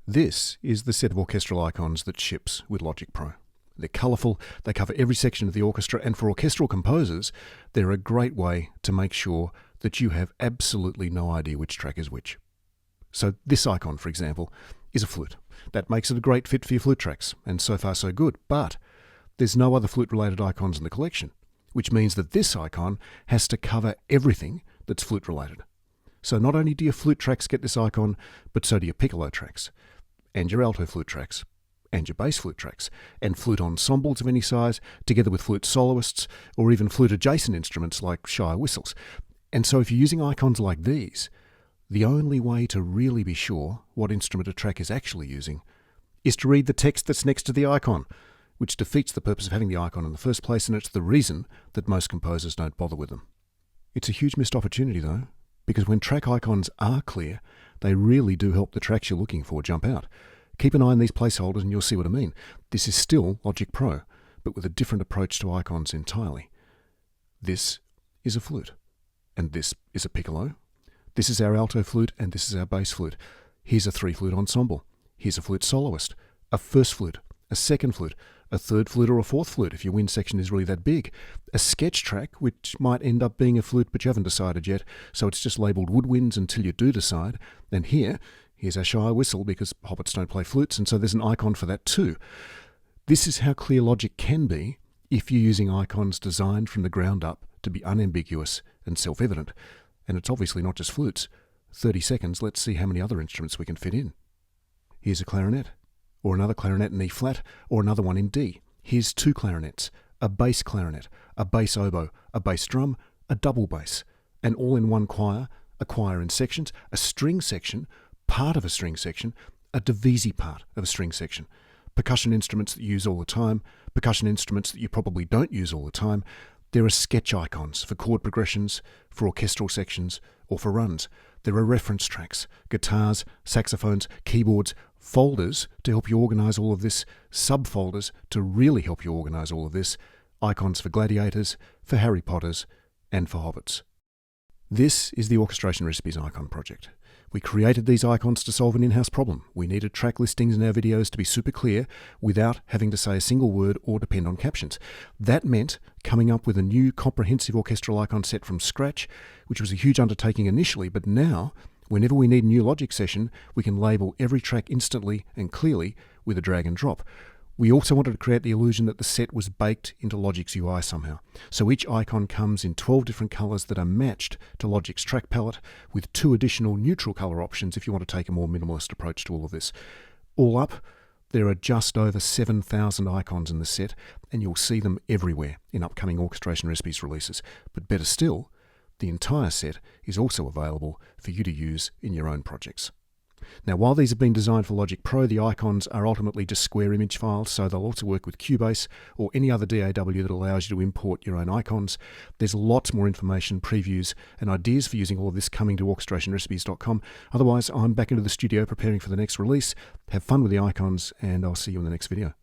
This is the set of orchestral icons that ships with Logic Pro. They're colourful, they cover every section of the orchestra, and for orchestral composers, they're a great way to make sure that you have absolutely no idea which track is which. So this icon, for example, is a flute. That makes it a great fit for your flute tracks, and so far so good, but there's no other flute-related icons in the collection, which means that this icon has to cover everything that's flute-related. So not only do your flute tracks get this icon, but so do your piccolo tracks, and your alto flute tracks, and your bass flute tracks, and flute ensembles of any size, together with flute soloists, or even flute-adjacent instruments like Shire whistles. And so if you're using icons like these, the only way to really be sure what instrument a track is actually using is to read the text that's next to the icon, which defeats the purpose of having the icon in the first place, and it's the reason that most composers don't bother with them. It's a huge missed opportunity, though, because when track icons are clear, they really do help the tracks you're looking for jump out. Keep an eye on these placeholders and you'll see what I mean. This is still Logic Pro, but with a different approach to icons entirely. This is a flute, and this is a piccolo. This is our alto flute, and this is our bass flute. Here's a 3-flute ensemble. Here's a flute soloist, a first flute, a second flute, a third flute or a fourth flute if your wind section is really that big, a sketch track which might end up being a flute but you haven't decided yet, so it's just labelled woodwinds until you do decide, and here's our Shire whistle because hobbits don't play flutes, and so there's an icon for that too. This is how clear Logic can be if you're using icons designed from the ground up to be unambiguous and self-evident, and it's obviously not just flutes. 30 seconds, let's see how many other instruments we can fit in. Here's a clarinet, or another clarinet in E-flat, or another one in D. Here's 2 clarinets, a bass clarinet, a bass oboe, a bass drum, a double bass, an all-in-one choir, a choir in sections, a string section, part of a string section, a divisi part of a string section, percussion instruments that you use all the time, percussion instruments that you probably don't use all the time. There are sketch icons for chord progressions, for orchestral sections, or for runs. There are reference tracks, guitars, saxophones, keyboards, folders to help you organise all of this, subfolders to really help you organise all of this, icons for gladiators, for Harry Potters, and for hobbits. This is the Orchestration Recipes Icon Project. We created these icons to solve an in-house problem. We needed track listings in our videos to be super clear without having to say a single word or depend on captions. That meant coming up with a new comprehensive orchestral icon set from scratch, which was a huge undertaking initially, but now, whenever we need a new Logic session, we can label every track instantly and clearly with a drag and drop. We also wanted to create the illusion that the set was baked into Logic's UI somehow. So each icon comes in 12 different colours that are matched to Logic's track palette, with 2 additional neutral colour options if you want to take a more minimalist approach to all of this. All up, there are just over 7,000 icons in the set, and you'll see them everywhere in upcoming Orchestration Recipes releases. But better still, the entire set is also available for you to use in your own projects. Now, while these have been designed for Logic Pro, the icons are ultimately just square image files, so they'll also work with Cubase or any other DAW that allows you to import your own icons. There's lots more information, previews, and ideas for using all of this coming to orchestrationrecipes.com. Otherwise, I'm back into the studio preparing for the next release. Have fun with the icons, and I'll see you in the next video.